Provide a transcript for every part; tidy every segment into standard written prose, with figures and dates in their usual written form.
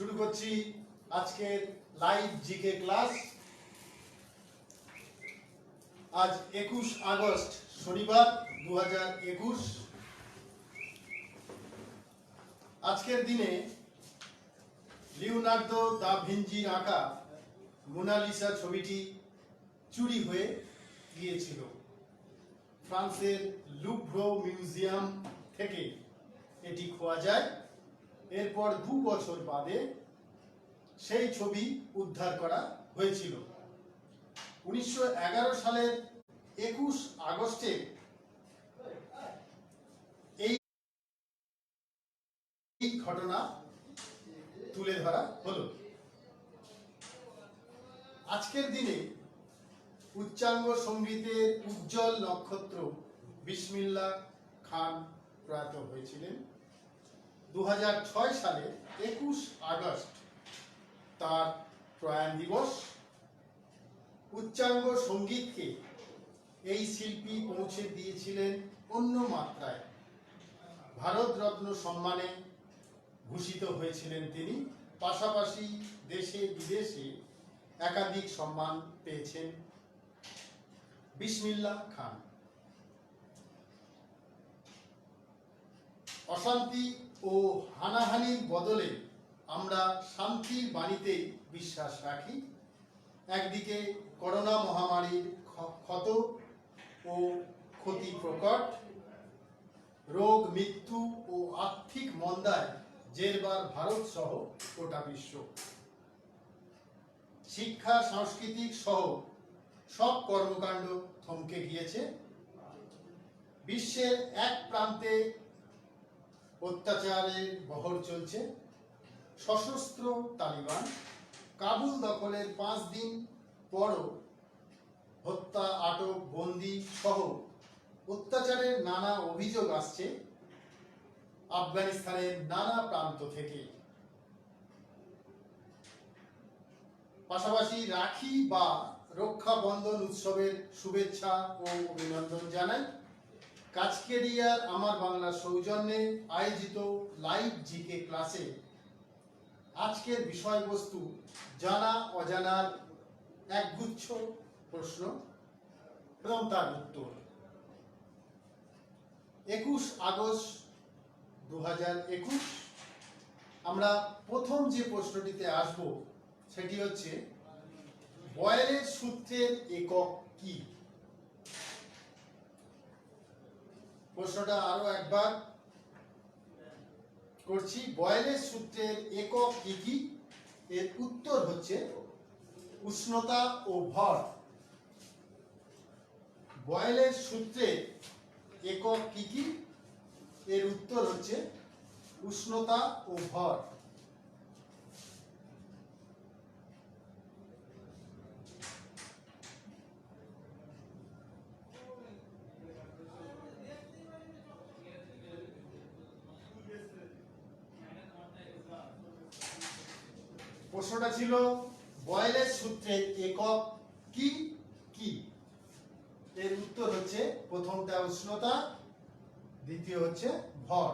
শুরু করছি আজকের লাইভ জিকে ক্লাস। আজ 21 আগস্ট শনিবার 2021। আজকের দিনে লিওনার্দো দা ভিঞ্চির আঁকা মোনালিসা ছবিটি চুরি হয়ে গিয়েছিল। ফ্রান্সের লুভ্র মিউজিয়াম থেকে এটি খোয়া যায়। এরপর 2 বছর বাদে সেই ছবি উদ্ধার করা হয়েছিল। 1911 সালের 21 আগস্টে এই ঘটনা তুলে ধরা হলো। আজকের দিনে উচ্চাঙ্গ সঙ্গীতের উজ্জ্বল নক্ষত্র বিসমিল্লাহ খান প্রয়াত হয়েছিলেন। 2006 সালে 21 আগস্ট তার প্রয়াণ দিবস। উচ্চাঙ্গ সঙ্গীতকে এই শিল্পী পৌঁছে দিয়েছিলেন অন্য মাত্রায়। ভারতরত্ন সম্মানে ভূষিত হয়েছিলেন তিনি। পাশাপাশি দেশে বিদেশে একাধিক সম্মান পেয়েছেন বিসমিল্লাহ খান। অশান্তি ও হানাহানির বদলে আমরা শান্তির বাণীতেই বিশ্বাস রাখি। একদিকে করোনা মহামারীর ক্ষত ও ক্ষতি প্রকট, রোগ মৃত্যু ও আর্থিক মন্দায় জেরবার ভারত সহ গোটা বিশ্ব। শিক্ষা সাংস্কৃতিক সহ সব কর্মকাণ্ড থমকে গিয়েছে। বিশ্বের এক প্রান্তে অত্যাচারের বহর চলছে। সশস্ত্র তালিবান কাবুল দখলের 5 দিন পরও হত্যা, আটক, বন্দী সহ অত্যাচারের নানা অভিযোগ আসছে আফগানিস্তানের নানা প্রান্ত থেকে। পাশাপাশি রাখি বা রক্ষাবন্ধন উৎসবের শুভেচ্ছা ও অভিনন্দন জানাই। কাছকেরিয়ার আমার বাংলা সৌজন্যে আয়োজিত লাইভ জিকে ক্লাসে আজকের বিষয়বস্তু জানা অজানার একগুচ্ছ প্রশ্ন এবং তার উত্তর। 21 আগস্ট 2021 আমরা প্রথম যে প্রশ্নটিতে আসব সেটি হচ্ছে বয়েলের সূত্রের একক কি? প্রশ্নটা আরো একবার করছি, বয়েলের সূত্রের একক কি কি? এর উত্তর হচ্ছে উষ্ণতা ও ভর। বয়েলের সূত্রের একক কি কি? এর উত্তর হচ্ছে উষ্ণতা ও ভর। প্রশ্নটা ছিল বয়েলের সূত্রের একক কি কি? এর উত্তর হচ্ছে প্রথমটা উষ্ণতা, দ্বিতীয় হচ্ছে ভর।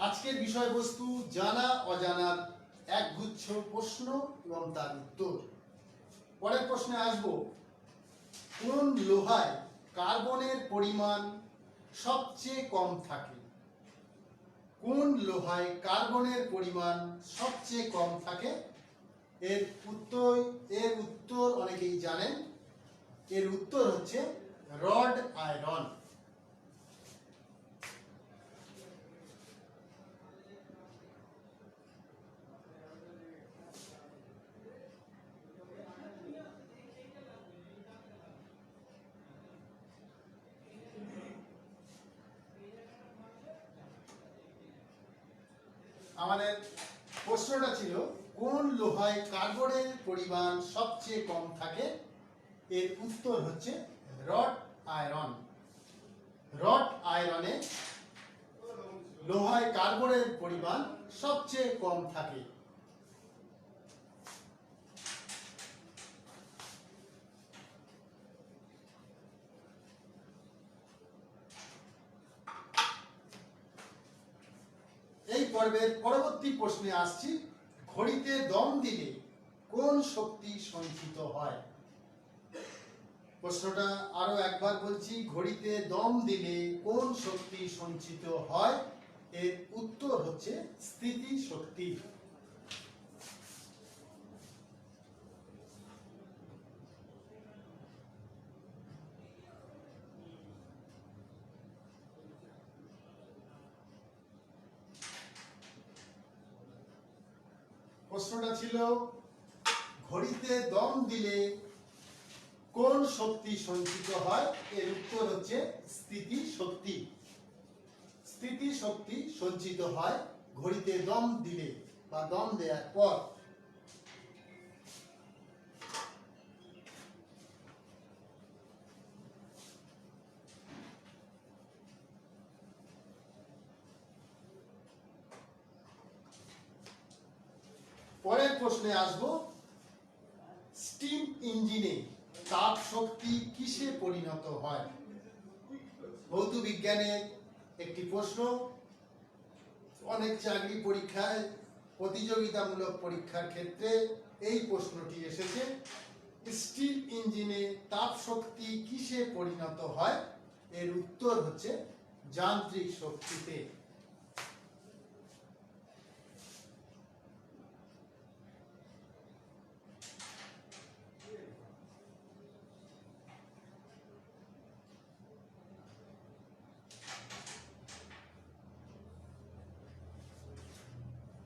আজকের বিষয়বস্তু জানা অজানার একগুচ্ছ প্রশ্ন এবং তার উত্তর। পরের প্রশ্নে আসব, কোন লোহায় কার্বনের পরিমাণ সবচেয়ে কম থাকে? কোন লোহায় কার্বনের পরিমাণ সবচেয়ে কম থাকে? এর উত্তর অনেকেই জানেন। এর উত্তর হচ্ছে রড আয়রন। আমাদের প্রশ্নটা ছিল কোন লোহায় কার্বনের পরিমাণ সবচেয়ে কম থাকে? এর উত্তর হচ্ছে রড আয়রন। রড আয়রনে লোহায় কার্বনের পরিমাণ সবচেয়ে কম থাকে। পর্বের পরবর্তী প্রশ্নে আসছি, ঘড়িতে দম দিলে কোন শক্তি সঞ্চিত হয়? প্রশ্নটা আরো একবার বলছি, ঘড়িতে দম দিলে কোন শক্তি সঞ্চিত হয়? এর উত্তর হচ্ছে স্থিতি শক্তি। প্রশ্নটা ছিল, ঘড়িতে দম দিলে কোন শক্তি সঞ্চিত হয়? এর উত্তর হচ্ছে স্থিতি শক্তি। স্থিতি শক্তি সঞ্চিত হয় ঘড়িতে দম দিলে বা দম দেওয়ার পর। পরের প্রশ্নে আসব, স্টিম ইঞ্জিনে তাপ শক্তি কিসে পরিণত হয়? ভৌত বিজ্ঞানের একটি প্রশ্ন, অনেক চাকরি পরীক্ষায় প্রতিযোগিতামূলক পরীক্ষার ক্ষেত্রে এই প্রশ্নটি এসেছে। স্টিম ইঞ্জিনে তাপ শক্তি কিসে পরিণত হয়? এর উত্তর হচ্ছে যান্ত্রিক শক্তিতে।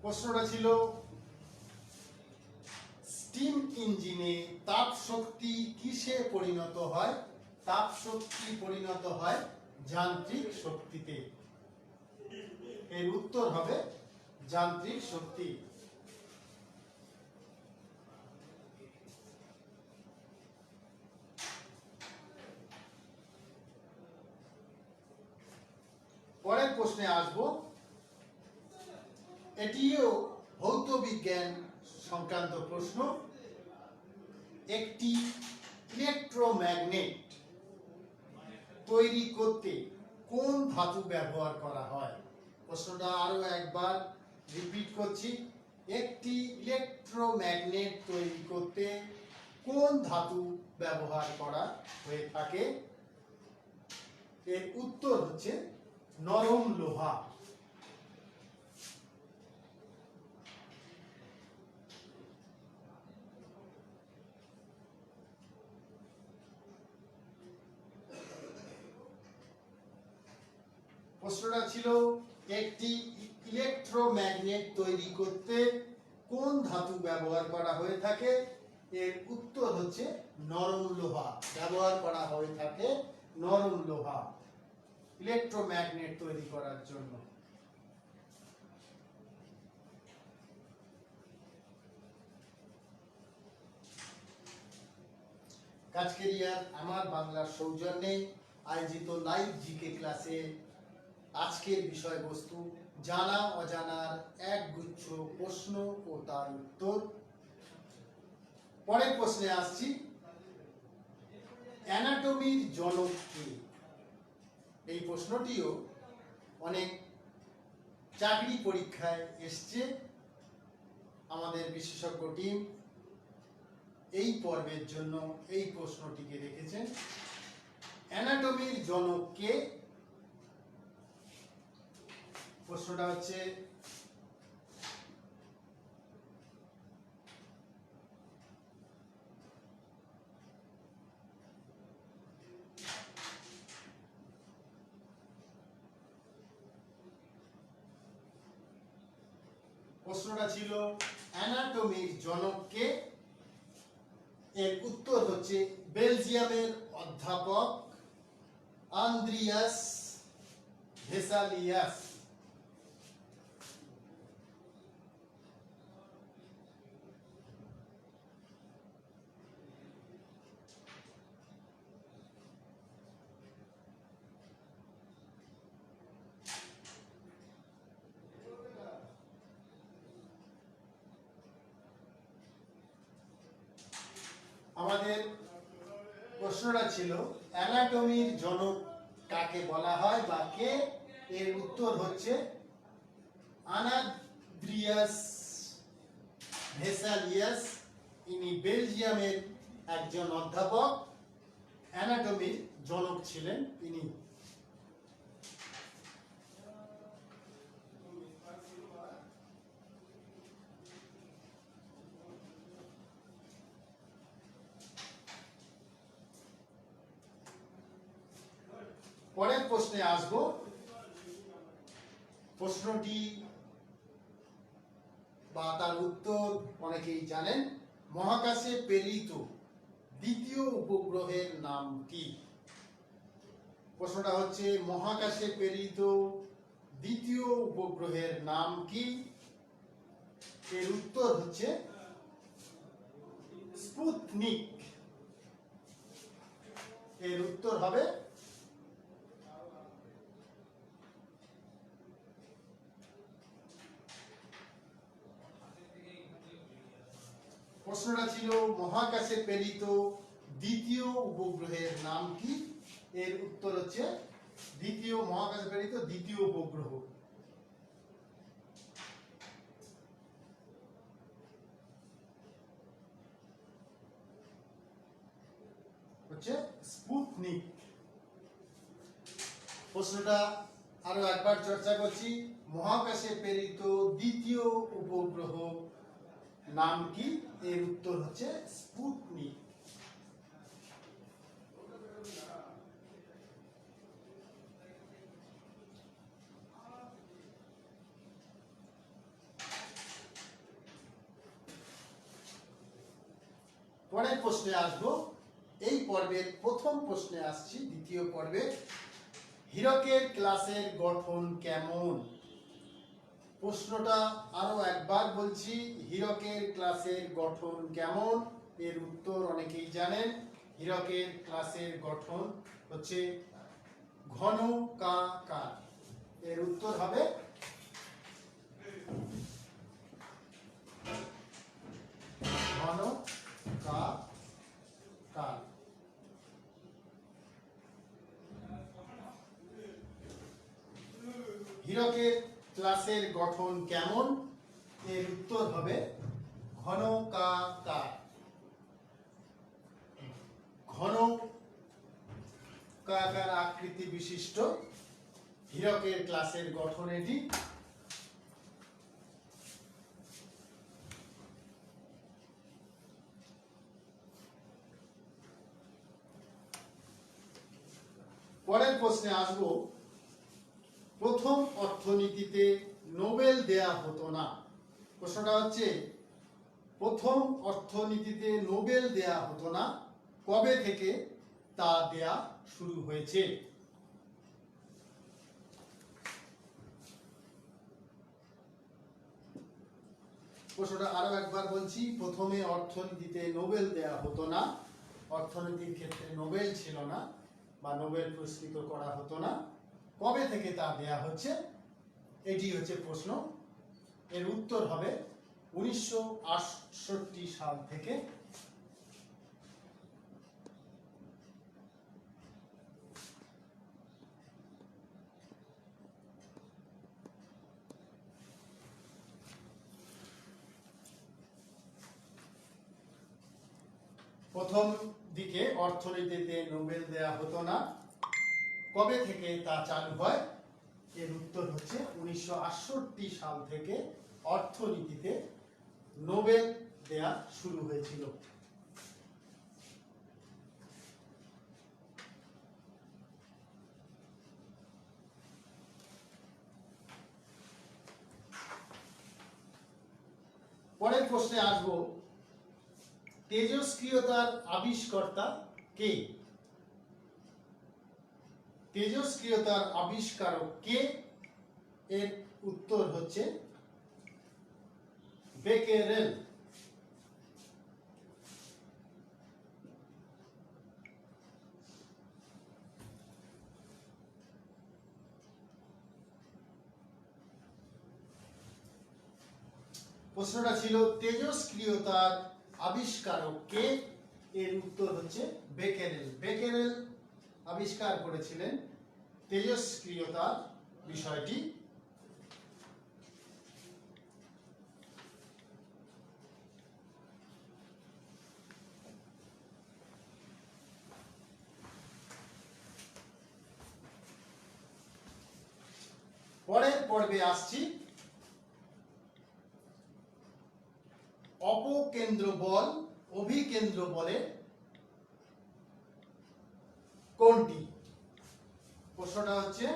প্রশ্নটা ছিল, স্টিম ইঞ্জিনে তাপ শক্তি কিসে পরিণত হয়? তাপ শক্তি পরিণত হয় যান্ত্রিক শক্তিতে। এর উত্তর হবে যান্ত্রিক শক্তি। পরের প্রশ্নে আসব, এটিও ভৌত বিজ্ঞান সংক্রান্ত প্রশ্ন। একটি ইলেকট্রোম্যাগনেট তৈরি করতে কোন ধাতু ব্যবহার করা হয়? প্রশ্নটা আরো একবার রিপিট করছি, একটি ইলেকট্রোম্যাগনেট তৈরি করতে কোন ধাতু ব্যবহার করা হয়ে থাকে? এর উত্তর হচ্ছে নরম লোহা। প্রশ্নটা ছিল, একটি ইলেকট্রোম্যাগনেট তৈরি করতে কোন ধাতু ব্যবহার করা হয়ে থাকে? এর উত্তর হচ্ছে নরম লোহা। ব্যবহার করা হয়ে থাকে নরম লোহা ইলেকট্রোম্যাগনেট তৈরি করার জন্য। কাজকেরিয়ার আমার বাংলার সৌজন্যে আয়োজিত লাইভ জিকে ক্লাসে আজকের বিষয়বস্তু জানা অজানার একগুচ্ছ প্রশ্ন ও তার উত্তর। পরের প্রশ্নে আসছি, অ্যানাটমির জনক কে? এই প্রশ্নটিও অনেক চাকরি পরীক্ষায় এসছে। আমাদের বিশেষজ্ঞ টিম এই পর্বের জন্য এই প্রশ্নটিকে রেখেছেন। অ্যানাটমির জনক কে? প্রশ্নটা হচ্ছে, প্রশ্নটা ছিল অ্যানাটমির জনক কে? এর উত্তর হচ্ছে বেলজিয়ামের অধ্যাপক আন্দ্রিয়াস ভেসালিয়াস। আমাদের প্রশ্নটা ছিল, অ্যানাটমির জনক কাকে বলা হয় বা কে? এর উত্তর হচ্ছে আনাদ্রিয়াস ভেসালিয়াস, ইনি বেলজিয়ামের একজন অধ্যাপক, অ্যানাটমির জনক ছিলেন ইনি। পরের প্রশ্নে আসব। প্রশ্নটি বা তার উত্তর অনেকেই জানেন। মহাকাশে প্রেরিত দ্বিতীয় উপগ্রহের নাম কি? প্রশ্নটা হচ্ছে মহাকাশে প্রেরিত দ্বিতীয় উপগ্রহের নাম কি? এর উত্তর হচ্ছে স্পুতনিক। এর উত্তর হবে প্রশ্নটা ছিল মহাকাশে প্রেরিত দ্বিতীয় উপগ্রহের নাম কি? এর উত্তর হচ্ছে দ্বিতীয় মহাকাশে প্রেরিত দ্বিতীয় উপগ্রহ হচ্ছে স্পুতনিক। প্রশ্নটা আরো একবার চর্চা করছি। মহাকাশে প্রেরিত দ্বিতীয় উপগ্রহ নাম কি? এর উত্তর হচ্ছে স্পুতনিক। পরের প্রশ্নে আসবো। এই পর্বের প্রথম প্রশ্নে আসছি, দ্বিতীয় পর্বে। হীরকের ক্লাসের গঠন কেমন? প্রশ্নটা আরো একবার বলছি, হীরকের ক্লাসের গঠন কেমন? এর উত্তর অনেকেই জানেন। হীরকের ক্লাসের গঠন হচ্ছে ঘনকাকার। এর উত্তর হবে ঘনকাকার। হীরকের ক্লাসের গঠন কেমন? এর উত্তর হবে ঘনকাকার। ঘনকাকার আকৃতি বিশিষ্ট হীরকের ক্লাসের গঠন এটি। পরের প্রশ্নে আসব। প্রথম অর্থনীতিতে নোবেল দেয়া হতো না। প্রশ্নটা হচ্ছে প্রথম অর্থনীতিতে নোবেল দেয়া হতো না, কবে থেকে তা দেয়া শুরু হয়েছে? প্রশ্নটা আরো একবার বলছি। প্রথমে অর্থনীতিতে নোবেল দেয়া হতো না, অর্থনীতির ক্ষেত্রে নোবেল ছিল না বা নোবেল পুরস্কৃত করা হতো না, কবে থেকে তা দেয়া হচ্ছে? এটি হচ্ছে প্রশ্ন। এর উত্তর হবে 1968 সাল থেকে। প্রথম দিকে অর্থনীতিতে নোবেল দেয়া হতো না, কবে থেকে তা চালু হয়? এর উত্তর হচ্ছে 1968 সাল থেকে অর্থনীতিতে নোবেল দেয়া শুরু হয়েছিল। পরের প্রশ্নে আসব। তেজস্ক্রিয়তার আবিষ্কর্তা কে? তেজস্ক্রিয়তার আবিষ্কারক কে? এর উত্তর হচ্ছে বেকেরেল। প্রশ্নটা ছিল তেজস্ক্রিয়তার আবিষ্কারক কে? এর উত্তর হচ্ছে বেকেরেল। বেকেরেল আবিষ্কার করেছিলেন তেজস্ক্রিয়তার বিষয়টি। পর্বে আসছি অপকেন্দ্র বল অভিকেন্দ্র বলের কোনটি? প্রশ্নটা হচ্ছে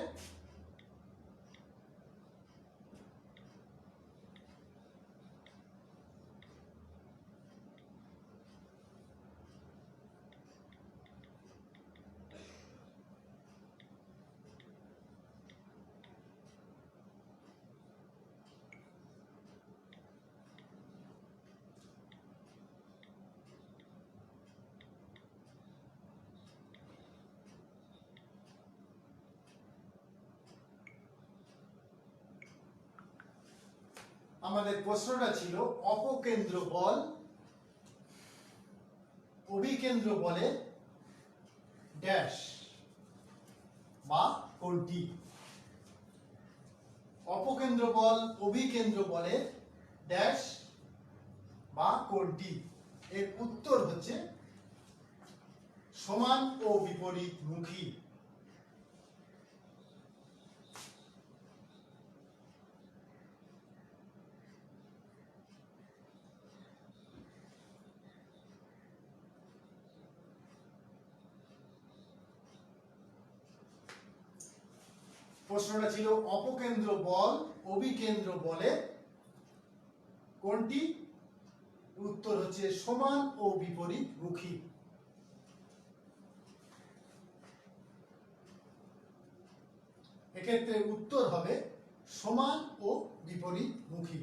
আমাদের প্রশ্নটা ছিল অপকেন্দ্র বল অভিকেন্দ্র বলের ড্যাশ বা কোনটি? অপকেন্দ্র বল অভিকেন্দ্র বলের ড্যাশ বা কোনটি? এর উত্তর হচ্ছে সমান ও বিপরীতমুখী। প্রশ্নটা ছিল অপকেন্দ্র বল অভিকেন্দ্র বলের কোনটি? উত্তর হচ্ছে সমান ও বিপরীতমুখী। এক্ষেত্রে উত্তর হবে সমান ও বিপরীতমুখী।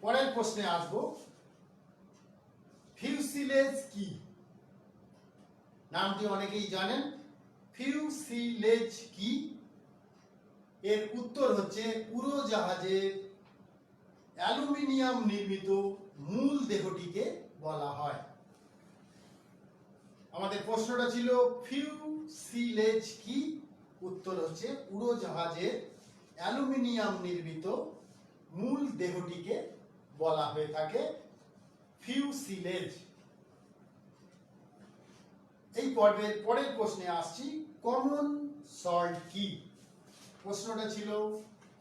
পরের প্রশ্নে আসবো, ফিউসিলেজ কি? নামটি অনেকেই জানেন। ফিউসিলেজ কি? এর উত্তর হচ্ছে উড়োজাহাজের অ্যালুমিনিয়াম নির্মিত মূল দেহটিকে বলা হয়। আমাদের প্রশ্নটা ছিল ফিউসিলেজ কি? উত্তর হচ্ছে উড়োজাহাজের অ্যালুমিনিয়াম নির্মিত মূল দেহটিকে বলা হয়ে থাকে ফিউসিলেজ। এই পর্বের পরের প্রশ্নে আসছি, কমন সল্ট কি? প্রশ্নটা ছিল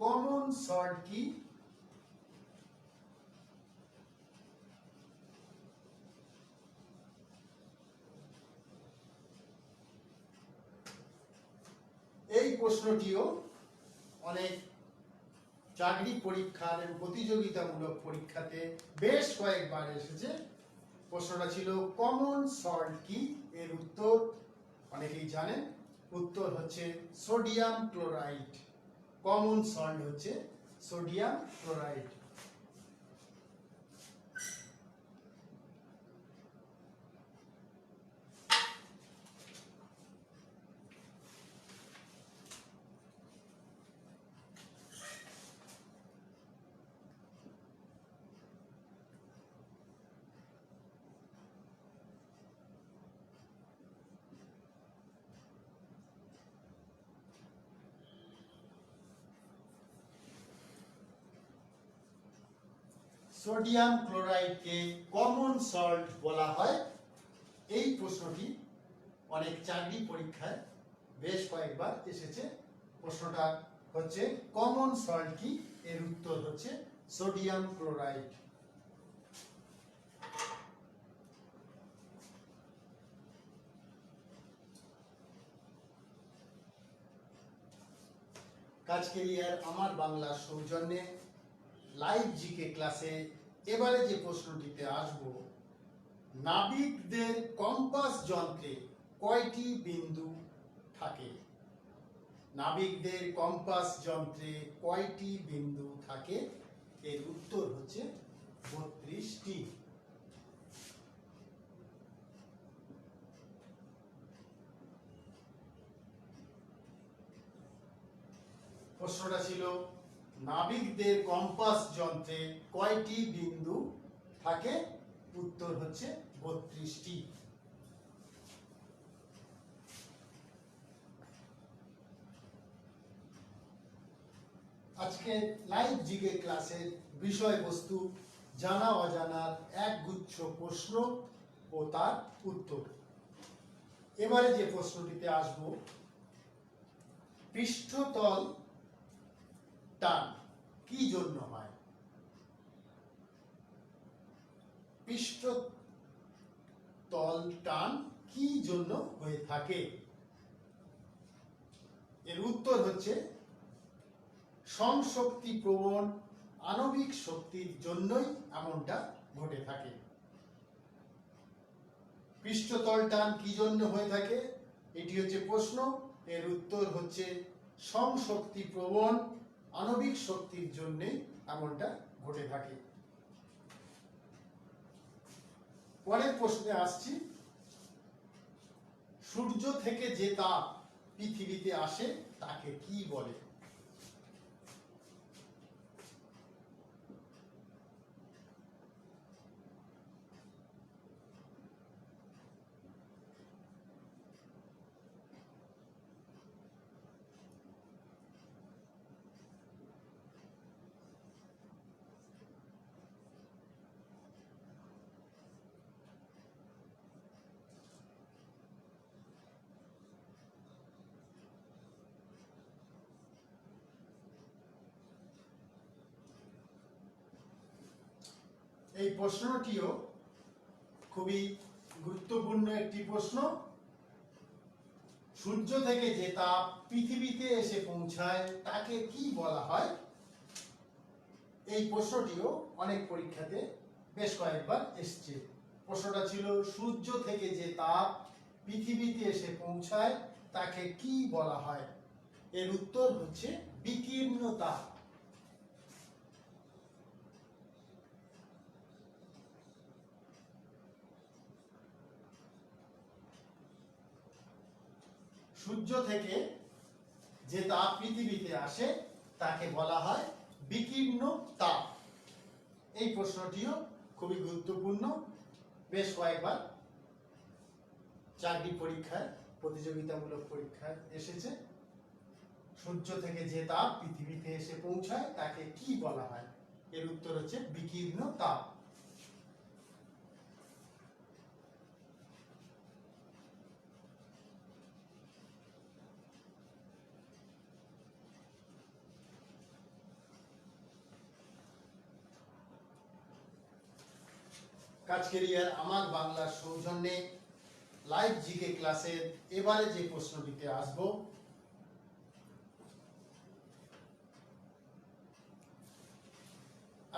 কমন সল্ট কি? এই প্রশ্নটিও অনেক চাকরি পরীক্ষার প্রতিযোগিতামূলক পরীক্ষাতে বেশ কয়েকবার এসেছে। প্রশ্নটা ছিল কমন সল্ট কি? এর উত্তর অনেকেই জানেন। উত্তর হচ্ছে সোডিয়াম ক্লোরাইড। কমন সল্ট হচ্ছে সোডিয়াম ক্লোরাইড। সোডিয়াম ক্লোরাইডকে কমন সল্ট বলা হয়। এই প্রশ্নটি অনেক চাকরি পরীক্ষায় বেশ কয়েকবার এসেছে। প্রশ্নটা হচ্ছে কমন সল্ট কি? এর উত্তর হচ্ছে সোডিয়াম ক্লোরাইড। কাজকেরিয়ার আমার বাংলা সৌজন্যে লাইভ জিকে ক্লাসে এবারে যে প্রশ্নটিতে আসব, নাবিকদের কম্পাস যন্ত্রে কয়টি বিন্দু থাকে? নাবিকদের কম্পাস যন্ত্রে কয়টি বিন্দু থাকে? এর উত্তর হচ্ছে 32টি। প্রশ্নটা ছিল নাবিকদের কম্পাস যন্ত্রে কয়টি বিন্দু থাকে? উত্তর হচ্ছে 32টি। আজকে লাইভ জিকে ক্লাসের বিষয়বস্তু জানা অজানার একগুচ্ছ প্রশ্ন ও তার উত্তর। এবারে যে প্রশ্নটিতে আসব, পৃষ্ঠতল টান কি জন্য হয়? পৃষ্ঠতল টান কি জন্য হয়ে থাকে? এর উত্তর হচ্ছে সংশক্তি প্রবণ আণবিক শক্তির জন্যই এমনটা ঘটে থাকে। পৃষ্ঠতল টান কি জন্য হয়ে থাকে, এটি হচ্ছে প্রশ্ন। এর উত্তর হচ্ছে সংশক্তি প্রবণ আণবিক শক্তির জন্যই এমনটা ঘটে থাকে। পরের প্রশ্নে আসছি, সূর্য থেকে যে তাপ পৃথিবীতে আসে তাকে কি বলে? এই প্রশ্নটিও খুবই গুরুত্বপূর্ণ একটি প্রশ্ন। সূর্য থেকে যে তাপ পৃথিবীতে এসে পৌঁছায় তাকে কি বলা হয়? এই প্রশ্নটিও অনেক পরীক্ষাতে বেশ কয়েকবার এসেছে। প্রশ্নটা ছিল সূর্য থেকে যে তাপ পৃথিবীতে এসে পৌঁছায় তাকে কি বলা হয়? এর উত্তর হচ্ছে বিকিরণ তাপ। সূর্য থেকে যে তাপ পৃথিবীতে আসে তাকে বলা হয় বিকিরণ তাপ। এই প্রশ্নটিও খুবই গুরুত্বপূর্ণ, বেশ কয়েকবার চাকরি পরীক্ষায়, প্রতিযোগিতামূলক পরীক্ষায় এসেছে। সূর্য থেকে যে তাপ পৃথিবীতে এসে পৌঁছায় তাকে কি বলা হয়? এর উত্তর হচ্ছে বিকিরণ তাপ। কাজকেরিয়ার আমার বাংলার সৌজন্যে লাইভ জিকে ক্লাসের এবারে যে প্রশ্নটিতে আসব,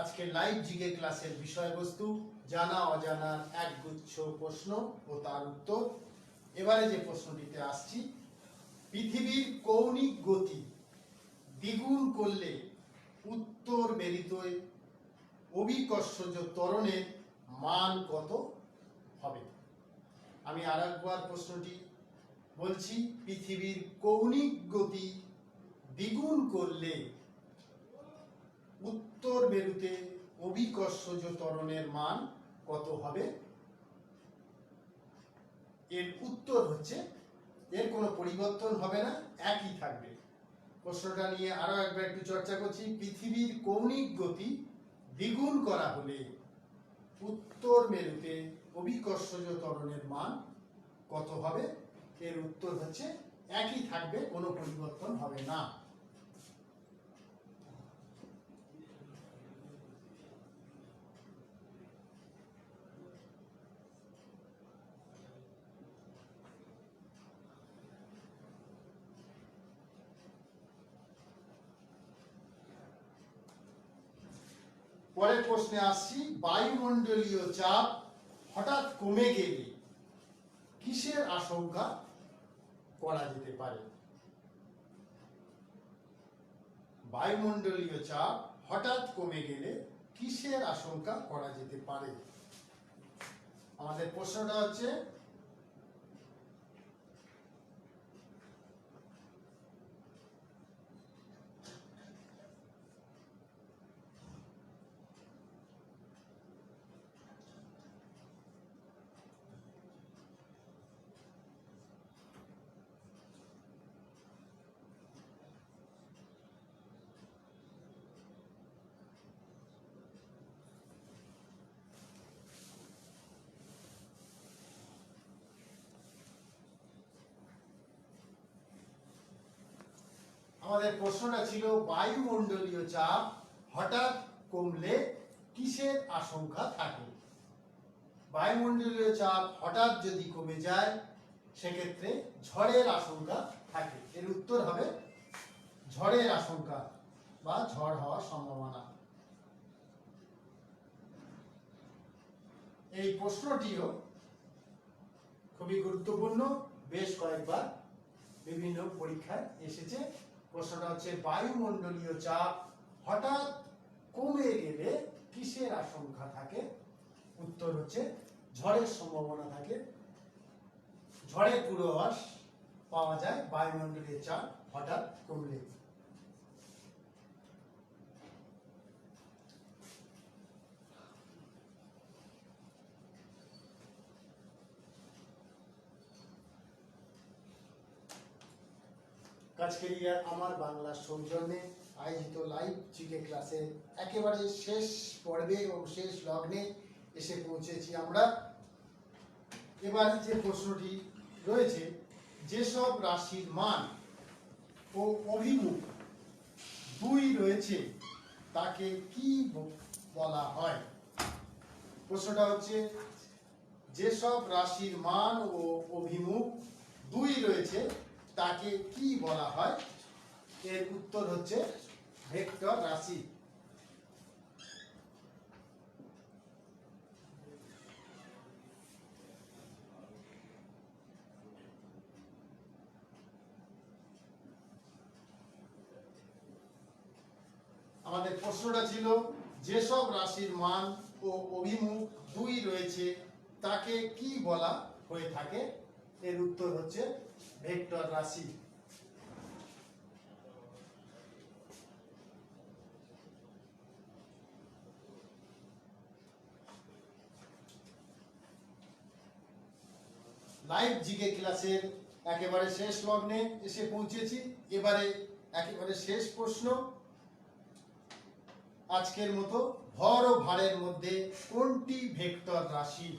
আজকের লাইভ জিকে ক্লাসের বিষয়বস্তু জানা অজানার একগুচ্ছ প্রশ্ন ও তার উত্তর। এবারে যে প্রশ্নটিতে আসছি, পৃথিবীর কৌণিক গতি দ্বিগুণ করলে উত্তর মেরুতে অভিকর্ষজ ত্বরণের মান কত হবে? আমি আরেকবার প্রশ্নটি বলছি, পৃথিবীর কৌণিক গতি দ্বিগুণ করলে উত্তর মেরুতে অভিকর্ষজ ত্বরণের মান কত হবে? এর উত্তর হচ্ছে, এর কোনো পরিবর্তন হবে না, একই থাকবে। প্রশ্নটা নিয়ে আরো একবার একটু চর্চা করছি। পৃথিবীর কৌণিক গতি দ্বিগুণ করা হলে উত্তর মেরুতে অভিকর্ষজ ত্বরণের মান কত হবে? এর উত্তর হচ্ছে একই থাকবে, কোনো পরিবর্তন হবে না। পরের প্রশ্নে আসছি, বায়ুমণ্ডলীয় চাপ হঠাৎ কমে গেলে কিসের আশঙ্কা করা যেতে পারে? বায়ুমণ্ডলীয় চাপ হঠাৎ কমে গেলে কিসের আশঙ্কা করা যেতে পারে? আমাদের প্রশ্নটা হচ্ছে, আমাদের প্রশ্নটা ছিল বায়ুমণ্ডলীয় চাপ হঠাৎ কমলে কিসের আশঙ্কা থাকে? বায়ুমণ্ডলীয় চাপ হঠাৎ যদি কমে যায় সেক্ষেত্রে ঝড়ের আশঙ্কা থাকে। এর উত্তর হবে ঝড়ের আশঙ্কা বা ঝড় হওয়ার সম্ভাবনা। এই প্রশ্নটিও খুবই গুরুত্বপূর্ণ, বেশ কয়েকবার বিভিন্ন পরীক্ষায় এসেছে। প্রশ্নটা হচ্ছে বায়ুমণ্ডলীয় চাপ হঠাৎ কমে গেলে কিসের আশঙ্কা থাকে? উত্তর হচ্ছে ঝড়ের সম্ভাবনা থাকে। ঝড়ের পূর্বাভাস পাওয়া যায় বায়ুমণ্ডলীয় চাপ হঠাৎ কমলে। কাজকেরিয়া আমার বাংলা সৌজন্যে আয়োজিত লাইভ জিকে ক্লাসের একেবারে শেষ পর্বে এবং শেষ লগ্নে এসে পৌঁছেছি আমরা। এবার যে প্রশ্নটি রয়েছে, যেসব রাশির মান ও অভিমুখ দুই রয়েছে তাকে কি বলা হয়? প্রশ্নটা হচ্ছে যেসব রাশির মান ও অভিমুখ দুই রয়েছে তাকে কি বলা হয়? এর উত্তর হচ্ছে ভেক্টর রাশি। আমাদের প্রশ্নটা ছিল যেসব রাশির মান ও অভিমুখ দুই রয়েছে তাকে কি বলা হয়ে থাকে? এর উত্তর হচ্ছে ভেক্টর রাশি। লাইভ জিকে ক্লাসের একেবারে শেষ লগ্নে এসে পৌঁছেছি। এবারে একেবারে শেষ প্রশ্ন আজকের মতো, ভর ও ভারের মধ্যে কোনটি ভেক্টর রাশি?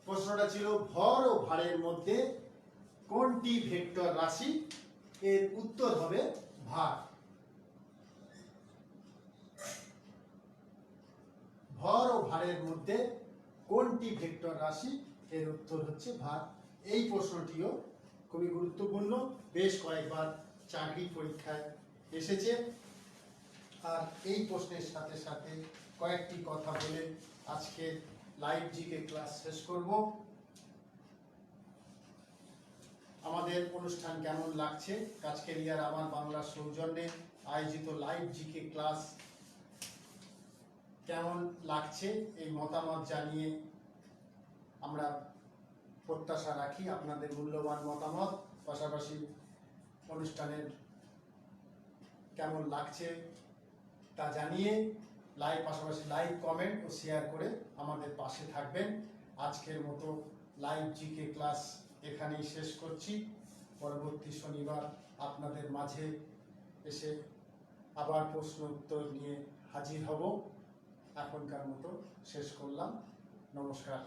প্রশ্নটা ছিল ভর ও ভারের মধ্যে কোনটি ভেক্টর রাশি? এর উত্তর হবে ভার। ভর ও ভারের মধ্যে কোনটি ভেক্টর রাশি? এর উত্তর হচ্ছে ভার। এই প্রশ্নটিও খুবই গুরুত্বপূর্ণ, বেশ কয়েকবার চাকরি পরীক্ষায় এসেছে। আর এই প্রশ্নের সাথে সাথে কয়েকটি কথা বলে আজকে লাইভ জিকে ক্লাস শেষ করব। আমাদের অনুষ্ঠান কেমন লাগছে? কাজকেরিয়ার আমার বাংলা সৌজন্যে আয়োজিত লাইভ জিকে ক্লাস কেমন লাগছে এই মতামত জানিয়ে আমরা প্রত্যাশা রাখি আপনাদের মূল্যবান মতামত। পাশাপাশি অনুষ্ঠানের কেমন লাগছে তা জানিয়ে পাশাপাশি লাইভ কমেন্ট ও শেয়ার করে আমাদের পাশে থাকবেন। আজকের মতো লাইভ জিকে ক্লাস এখানেই শেষ করছি। পরবর্তী শনিবার আপনাদের মাঝে এসে আবার প্রশ্ন উত্তর নিয়ে হাজির হব। এখনকার মতো শেষ করলাম। নমস্কার।